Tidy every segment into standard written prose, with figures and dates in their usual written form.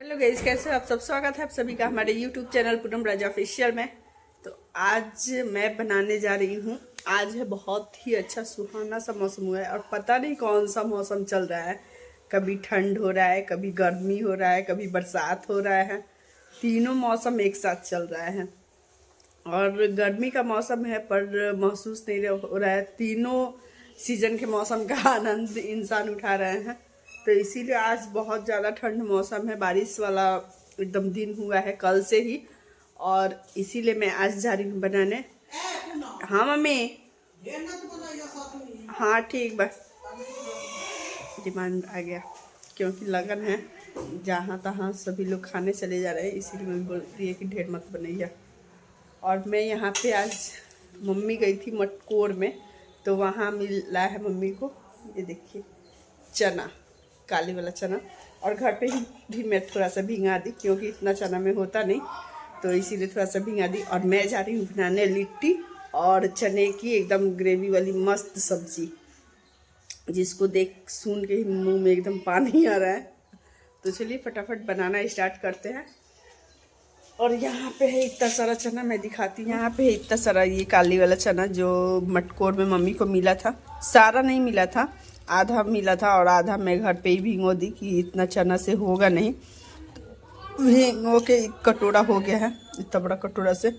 Hello guys, कैसे हो आप सब। स्वागत है आप सभी का हमारे यूट्यूब चैनल पूनम राजा ऑफिशियल में। तो आज मैं बनाने जा रही हूँ। आज है बहुत ही अच्छा सुहाना सा मौसम हुआ है और पता नहीं कौन सा मौसम चल रहा है। कभी ठंड हो रहा है, कभी गर्मी हो रहा है, कभी बरसात हो रहा है। तीनों मौसम एक साथ चल रहा है और गर्मी का मौसम है पर महसूस नहीं हो रहा है। तीनों सीजन के मौसम का आनंद इंसान उठा रहे हैं। तो इसीलिए आज बहुत ज़्यादा ठंड मौसम है, बारिश वाला एकदम दिन हुआ है कल से ही। और इसीलिए मैं आज जा रही हूँ बनाने। हाँ मम्मी, हाँ ठीक बस। डिमांड आ गया क्योंकि लगन है, जहाँ तहाँ सभी लोग खाने चले जा रहे हैं, इसीलिए मैं बोल रही है कि ढेर मत बनैया। और मैं यहाँ पे आज मम्मी गई थी मटकोर में, तो वहाँ मिला है मम्मी को, ये देखिए चना, काली वाला चना। और घर पे ही भी मैं थोड़ा सा भिंगा दी क्योंकि इतना चना में होता नहीं, तो इसीलिए थोड़ा सा भिंगा दी। और मैं जा रही हूँ बनाने लिट्टी और चने की एकदम ग्रेवी वाली मस्त सब्जी, जिसको देख सुन के ही मुंह में एकदम पानी आ रहा है। तो चलिए फटाफट बनाना स्टार्ट करते हैं। और यहाँ पे है इतना सारा चना, मैं दिखाती हूँ। यहाँ पे है इतना सारा ये काली वाला चना जो मटकोर में मम्मी को मिला था। सारा नहीं मिला था, आधा मिला था और आधा मैं घर पे ही भिगो दी कि इतना चना से होगा नहीं। भिगो के एक कटोरा हो गया है, इतना बड़ा कटोरा से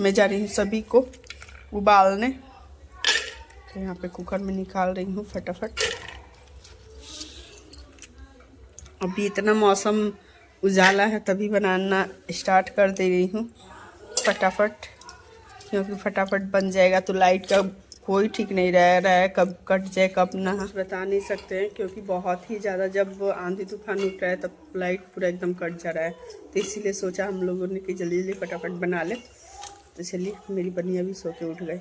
मैं जा रही हूँ सभी को उबालने। तो यहाँ पे कुकर में निकाल रही हूँ फटाफट। अभी इतना मौसम उजाला है तभी बनाना स्टार्ट कर दे रही हूँ फटाफट, क्योंकि फटाफट बन जाएगा। तो लाइट का कोई ठीक नहीं रह रहा है, कब कट जाए कब ना, बता नहीं सकते हैं। क्योंकि बहुत ही ज़्यादा जब आंधी तूफान उठ रहा है तब लाइट पूरा एकदम कट जा रहा है। तो इसीलिए सोचा हम लोगों ने कि जल्दी जल्दी फटाफट बना ले। तो चलिए, मेरी बनिया भी सो के उठ गए,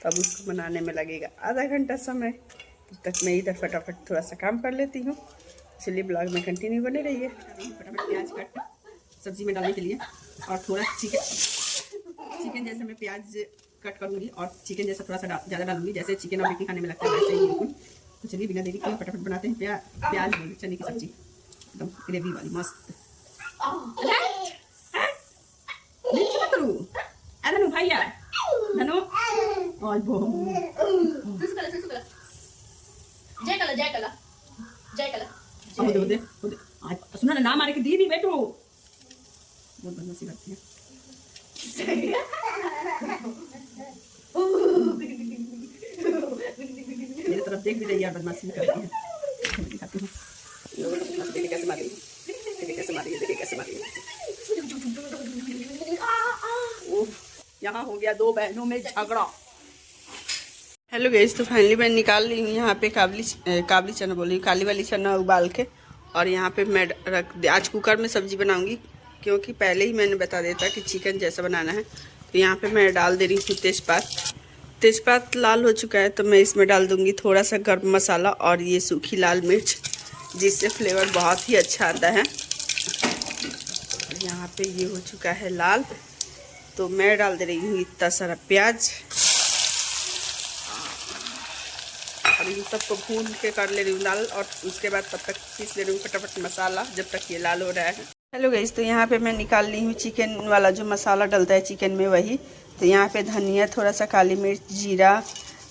तब उसको बनाने में लगेगा आधा घंटा समय। तब तक मैं इधर फटाफट थोड़ा सा काम कर लेती हूँ। चलिए ब्लॉग में कंटिन्यू बने रहिए। फटाफट प्याज काट सब्जी में डालने के लिए, और थोड़ा चिकन जैसे मैं प्याज कट करूँगी और चिकन जैसा थोड़ा सा ज़्यादा डालूंगी, जैसे चिकन और बेकिंग खाने में लगता है वैसे ही बिल्कुल। तो चलिए बिना देरी के फटाफट बनाते हैं प्याज चने की सब्जी एकदम ग्रेवी वाली मस्त। धनु भैया, धनु और जय कला सुना ना, नाम मारे के दीदी बैठो, बहुत बदमाशी करती है। मेरे तरफ देख भी रही है, बदमाशी भी करती है। दिखाती हूँ कैसे मारी, कैसे मारी, देखिए कैसे मारी। यहाँ हो गया दो बहनों में झगड़ा। हेलो गाइस, तो फाइनली मैं निकाल ली हूँ यहाँ पे काबली चना बोली, काली वाली चना उबाल के। और यहाँ पे मैं रख दे, आज कुकर में सब्जी बनाऊंगी क्योंकि पहले ही मैंने बता देता कि चिकन जैसा बनाना है। तो यहाँ पे मैं डाल दे रही हूँ तेज़पात लाल हो चुका है, तो मैं इसमें डाल दूँगी थोड़ा सा गर्म मसाला और ये सूखी लाल मिर्च, जिससे फ्लेवर बहुत ही अच्छा आता है। और यहाँ पे ये हो चुका है लाल, तो मैं डाल दे रही हूँ इतना सारा प्याज और इन सबको भून के कर ले रही हूँ लाल। और उसके बाद तब तक पीस ले रही हूँ फटाफट मसाला, जब तक ये लाल हो रहा है। हेलो गाइस, तो यहाँ पे मैं निकाल ली हूँ चिकन वाला जो मसाला डलता है चिकन में, वही। तो यहाँ पे धनिया, थोड़ा सा काली मिर्च, जीरा,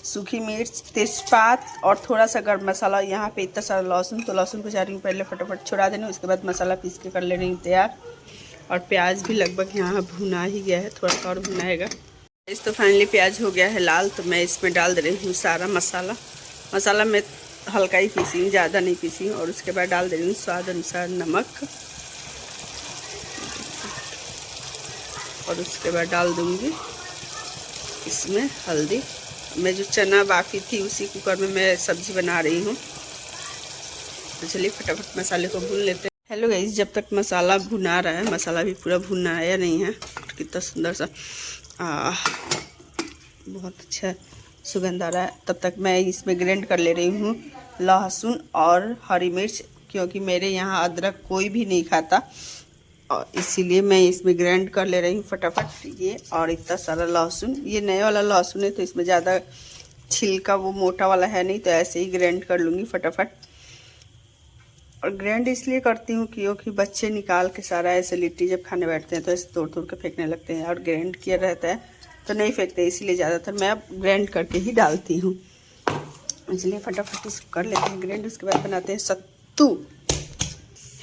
सूखी मिर्च, तेज़पात और थोड़ा सा गर्म मसाला। यहाँ पे इतना सारा लहसुन, तो लहसुन को जा रही हूँ पहले फटाफट छुड़ा देना, उसके बाद मसाला पीस के कर ले रही हूँ तैयार। और प्याज भी लगभग यहाँ भुना ही गया है, थोड़ा सा और भुनाएगा। इस तो फाइनली प्याज हो गया है लाल, तो मैं इसमें डाल दे रही हूँ सारा मसाला मैं हल्का ही पीसी हूँ, ज़्यादा नहीं पीसी हूँ। और उसके बाद डाल दे रही हूँ स्वाद अनुसार नमक, और उसके बाद डाल दूँगी इसमें हल्दी। मैं जो चना बाकी थी उसी कुकर में मैं सब्जी बना रही हूँ। तो चलिए फटाफट मसाले को भून लेते हैं। हेलो गाइस, जब तक मसाला भुना रहा है, मसाला भी पूरा भुना आया नहीं है, कितना सुंदर सा बहुत अच्छा सुगंध आ रहा है, तब तक मैं इसमें ग्राइंड कर ले रही हूँ लहसुन और हरी मिर्च, क्योंकि मेरे यहाँ अदरक कोई भी नहीं खाता, और इसीलिए मैं इसमें ग्राइंड कर ले रही हूँ फटाफट ये। और इतना सारा लहसुन, ये नया वाला लहसुन है तो इसमें ज़्यादा छिलका वो मोटा वाला है नहीं, तो ऐसे ही ग्राइंड कर लूँगी फटाफट। और ग्राइंड इसलिए करती हूँ क्योंकि बच्चे निकाल के सारा ऐसे लिट्टी जब खाने बैठते हैं तो ऐसे तोड़ तोड़ के फेंकने लगते हैं, और ग्राइंड किया रहता है तो नहीं फेंकते, इसलिए ज़्यादातर मैं अब ग्राइंड करके ही डालती हूँ। इसलिए फटाफट इसको कर लेते हैं ग्राइंड, उसके बाद बनाते हैं सत्तू।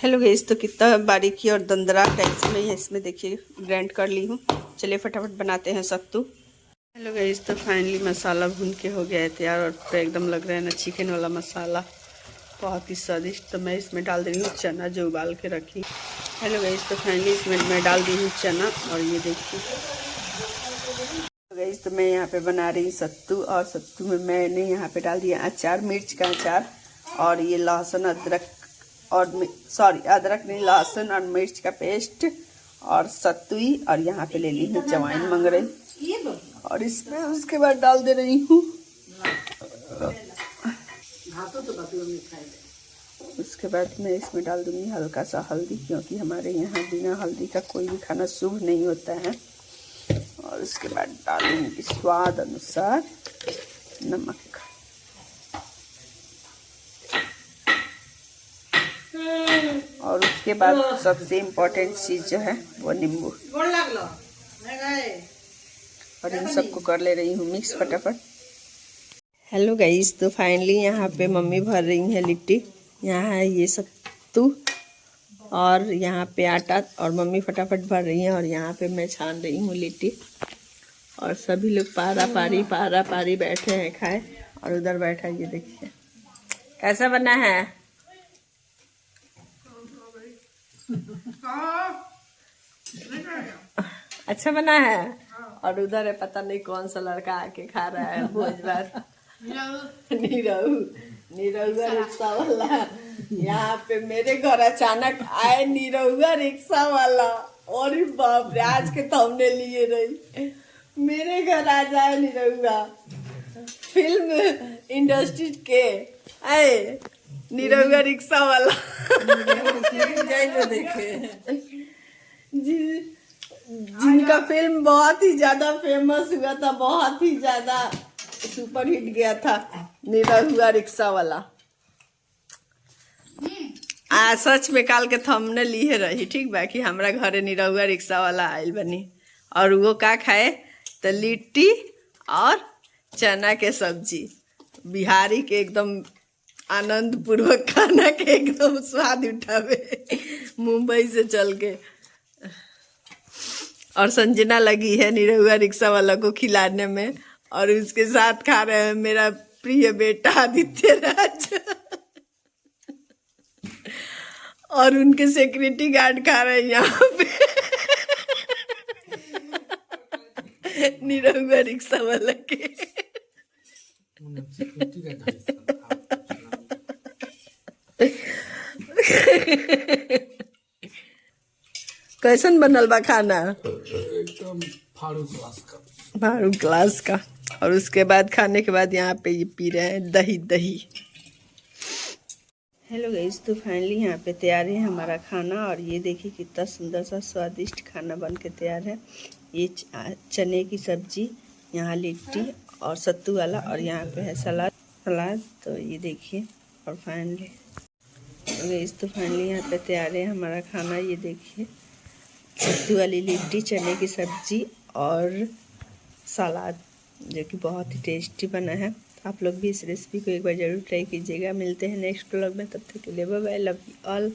हेलो गाइस, तो कितना बारीकी और दंदरा टाइप में है इसमें, देखिए ग्राइंड कर ली हूँ। चलिए फटाफट बनाते हैं सत्तू। हेलो गाइस, तो फाइनली मसाला भून के हो गया है तैयार, और तो एकदम लग रहा है ना चिकन वाला मसाला, बहुत ही स्वादिष्ट। तो मैं इसमें डाल दे रही हूँ चना जो उबाल के रखी। हेलो गाइस, तो फाइनली इसमें मैं डाल दी हूँ चना, और ये देखिए गाइस, तो मैं यहाँ पे बना रही हूँ सत्तू, और सत्तू में मैंने यहाँ पे डाल दिया अचार, मिर्च का अचार, और ये लहसुन अदरक और अदरक नहीं, लहसुन और मिर्च का पेस्ट, और सत्तू, और यहाँ पे ले ली हूँ जवाइन मंगरई, और इसमें उसके बाद डाल दे रही हूँ उसके बाद मैं इसमें डाल दूँगी हल्का सा हल्दी, क्योंकि हमारे यहाँ बिना हल्दी का कोई भी खाना शुभ नहीं होता है। और उसके बाद डालूंगी स्वाद अनुसार नमक, और उसके बाद सबसे इम्पोर्टेंट चीज़ जो है वो नींबू, और इन सबको कर ले रही हूँ मिक्स फटाफट। हेलो गाइस, तो फाइनली यहाँ पे मम्मी भर रही है लिट्टी, यहाँ है ये सत्तू और यहाँ पे आटा, और मम्मी फटाफट भर रही है, और यहाँ पे मैं छान रही हूँ लिट्टी, और सभी लोग पारा पारी बैठे हैं खाए, और उधर बैठा ये देखिए कैसा बना है। अच्छा बना है। और उधर है पता नहीं कौन सा लड़का आके खा रहा है भोज भात, नीरहुआ रिक्शा वाला। यहाँ पे मेरे घर अचानक आए नीरहुआ रिक्शा वाला, और बाप रे, आज के तो हमने लिए रही, मेरे घर आ जाए निरहुआ, फिल्म इंडस्ट्री के आए निरहुआ रिक्शा वाला। देखे जिनका फिल्म बहुत ही ज्यादा फेमस हुआ था, बहुत ही ज्यादा सुपर हिट गया था, निरहुआ रिक्शा वाला। सच में काल के थंबनेल लिए रही, ठीक बा, कि हमरा घरे निरहुआ रिक्शा वाला आयल बनी, और वो का खाए तो लिट्टी और चना के सब्जी, बिहारी के एकदम आनंद पूर्वक खाना के एकदम स्वाद उठावे मुंबई से चल के। और संजना लगी है निरहुआ रिक्शा वाला को खिलाने में, और उसके साथ खा रहे हैं मेरा प्रिय बेटा आदित्य राज और उनके सिक्योरिटी गार्ड खा रहे हैं यहाँ पे निरहुआ रिक्शा वाला के। कैसन बनल बा खाना? एकदम फाड़ू क्लास का। और उसके बाद खाने के बाद यहाँ पे ये पी रहे हैं दही। हेलो गाइस, तो फाइनली यहाँ पे तैयार है हमारा खाना, और ये देखिए कितना सुंदर सा स्वादिष्ट खाना बन के तैयार है। ये चने की सब्जी, यहाँ लिट्टी और सत्तू वाला, और यहाँ पे है सलाद। तो ये देखिए, और फाइनली गाइस, तो फाइनली यहाँ पे तैयार है हमारा खाना। ये देखिए सत्तू वाली लिट्टी, चने की सब्जी और सलाद, जो कि बहुत ही टेस्टी बना है। आप लोग भी इस रेसिपी को एक बार ज़रूर ट्राई कीजिएगा। मिलते हैं नेक्स्ट व्लॉग में, तब तक के लिए bye bye, love you all.